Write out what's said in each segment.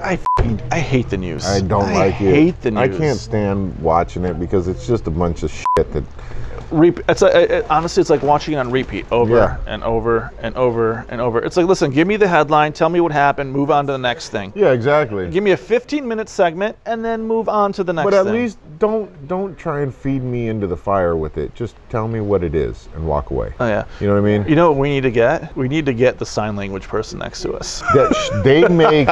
I hate the news. I don't like it. I hate the news. I can't stand watching it because it's just a bunch of shit that. It's honestly, it's like watching it on repeat over and over and over and over. It's like, listen, give me the headline, tell me what happened, move on to the next thing. Yeah, exactly. Give me a 15-minute segment and then move on to the next thing. But at least don't try and feed me into the fire with it. Just tell me what it is and walk away. Oh yeah. You know what I mean? You know what we need to get? We need to get the sign language person next to us. They make,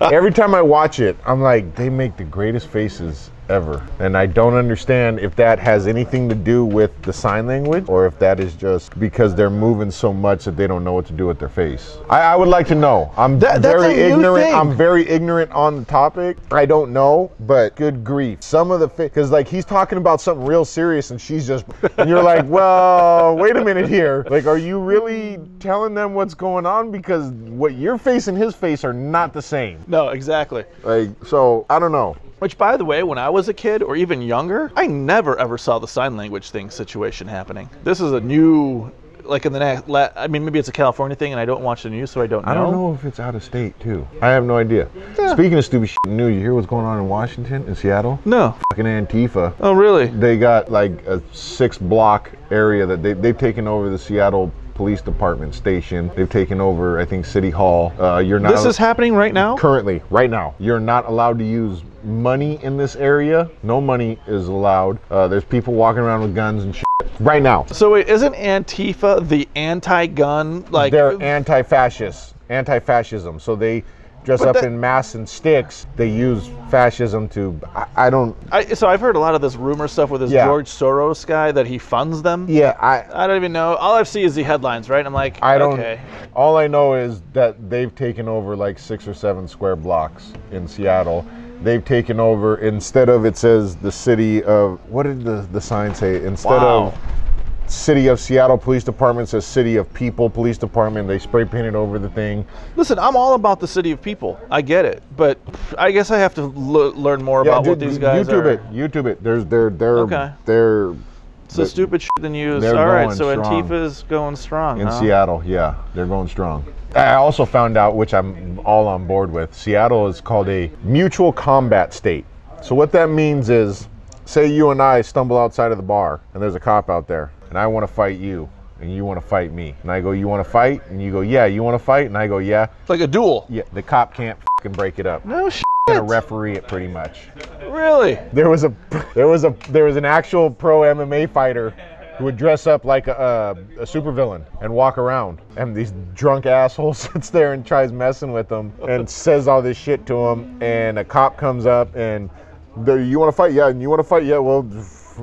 every time I watch it, I'm like, they make the greatest faces ever. And I don't understand if that has anything to do with the sign language or if that is just because they're moving so much that they don't know what to do with their face. I would like to know. I'm very ignorant. I'm very ignorant on the topic. I don't know, but good grief. Some of the because like he's talking about something real serious and she's just, and you're like, well, wait a minute here. Like, are you really telling them what's going on? Because what your face and his face are not the same. No, exactly. Like, so I don't know. Which, by the way, when I was a kid or even younger, I never ever saw the sign language situation happening. This is a new, like in the next, I mean, maybe it's a California thing and I don't watch the news, so I don't know. I don't know if it's out of state, too. I have no idea. Yeah. Speaking of stupid shit in the news, you hear what's going on in Washington, in Seattle? No. Fucking Antifa. Oh, really? They got like a 6-block area that they've taken over the Seattle Police Department station. They've taken over, I think, City Hall. You're not. This is happening right now? Currently, right now. You're not allowed to use money in this area. No money is allowed. There's people walking around with guns and shit right now. So wait, isn't Antifa the anti-gun? Like, they're anti-fascist, anti-fascism. So they dress up in masks and sticks. They use fascism to, so I've heard a lot of this rumor stuff with this George Soros guy that he funds them. Yeah, I don't even know. All I see is the headlines, right? I'm like, okay. All I know is that they've taken over like 6 or 7 square blocks in Seattle. They've taken over, instead of, it says the city of, what did the sign say? Instead of City of Seattle Police Department, says City of People Police Department. They spray painted over the thing. Listen, I'm all about the City of People. I get it, but I guess I have to learn more about what these guys are. YouTube it. They're so stupid shit the news. All right, so Antifa's going strong in Seattle. Yeah, they're going strong. I also found out, which I'm all on board with, Seattle is called a mutual combat state. So what that means is, say you and I stumble outside of the bar and there's a cop out there and I want to fight you and you want to fight me. And I go, you want to fight? And you go, yeah. You want to fight? And I go, yeah. It's like a duel. Yeah, the cop can't fucking break it up. No shit. Gonna referee it pretty much. Really? There was an actual pro MMA fighter who would dress up like a supervillain and walk around, and these drunk assholes sits there and tries messing with them and says all this shit to him, and a cop comes up and, you want to fight? Yeah. And you want to fight? Yeah. Well,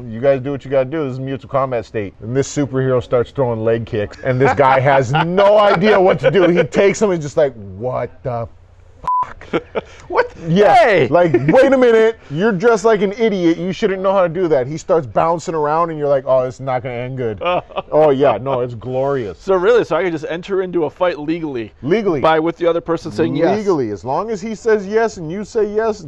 you guys do what you gotta do. This is a mutual combat state. And this superhero starts throwing leg kicks, and this guy has no idea what to do. He takes him and just like, what the fuck? What? Yeah. Hey! Like, wait a minute. You're dressed like an idiot. You shouldn't know how to do that. He starts bouncing around, and you're like, oh, it's not gonna end good. Oh yeah, no, it's glorious. So really, so I can just enter into a fight legally? Legally. With the other person saying yes? Legally. As long as he says yes and you say yes,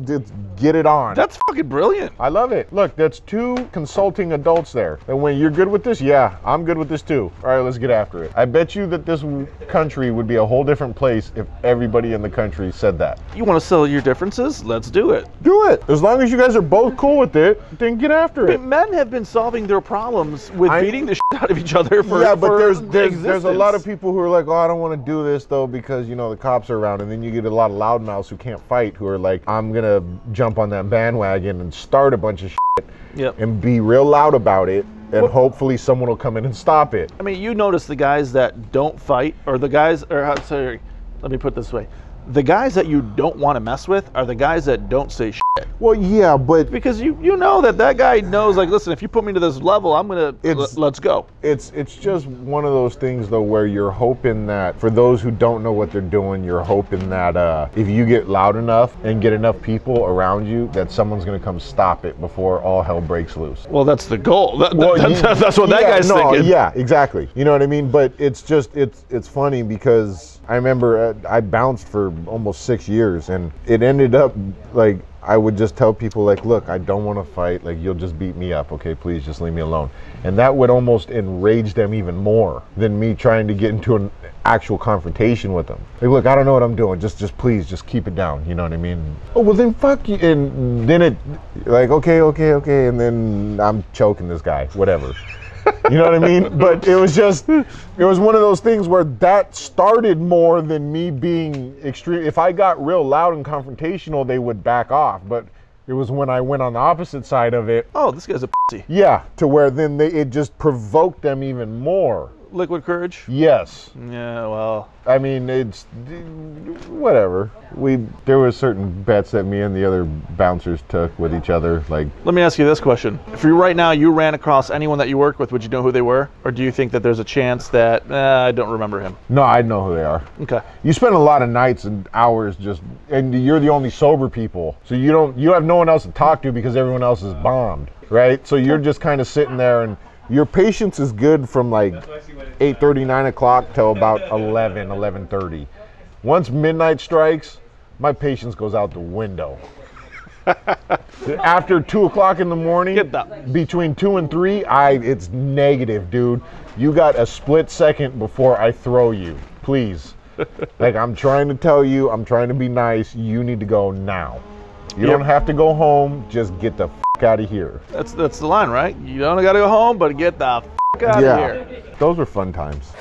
get it on. That's fucking brilliant. I love it. Look, that's 2 consulting adults there. And when you're good with this, yeah, I'm good with this too. All right, let's get after it. I bet you that this country would be a whole different place if everybody in the country said that. You want to settle your differences? Let's do it. Do it. As long as you guys are both cool with it, then get after it. Men have been solving their problems with beating the shit out of each other for but there's a lot of people who are like, oh, I don't want to do this though because, you know, the cops are around. And then you get a lot of loudmouths who can't fight who are like, I'm going to jump on that bandwagon and start a bunch of shit and be real loud about it. And hopefully someone will come in and stop it. I mean, you notice the guys that don't fight, or the guys, sorry, let me put it this way. The guys that you don't want to mess with are the guys that don't say shit. Well, yeah, but because you know that guy knows, like, listen, if you put me to this level, I'm gonna let's go. It's just one of those things though where you're hoping that for those who don't know what they're doing, you're hoping that if you get loud enough and get enough people around you, that someone's gonna come stop it before all hell breaks loose. Well, that's the goal. That's what that guy's thinking. Yeah, exactly. You know what I mean? But it's just it's funny because I remember I bounced for almost 6 years, and it ended up like I would just tell people like, look, I don't want to fight. Like, you'll just beat me up. Okay, please just leave me alone. And that would almost enrage them even more than me trying to get into an actual confrontation with them. Like, look, I don't know what I'm doing. Just please, just keep it down. You know what I mean? Oh, well then fuck you. And then it like, okay. And then I'm choking this guy, whatever. You know what I mean? But it was one of those things where that started more than me being extreme. If I got real loud and confrontational, they would back off. But it was when I went on the opposite side of it. Oh, this guy's a pussy. Yeah, to where then it just provoked them even more. Liquid courage? Yes. Yeah, well. I mean, it's whatever. There were certain bets that me and the other bouncers took with each other. Like, let me ask you this question. If right now you ran across anyone that you work with, would you know who they were? Or do you think that there's a chance that, I don't remember him? No, I know who they are. Okay. You spend a lot of nights and hours and you're the only sober people. So you have no one else to talk to because everyone else is bombed, right? So you're just kind of sitting there, and your patience is good from like 8:30, 9 o'clock till about 11:30. Once midnight strikes, my patience goes out the window. After 2 o'clock in the morning, between 2 and 3, it's negative, dude. You got a split second before I throw you, please. Like, I'm trying to tell you, I'm trying to be nice. You need to go now. You don't have to go home. Just get the f out of here. That's the line, right? You don't got to go home, but get the f out of here. Those were fun times.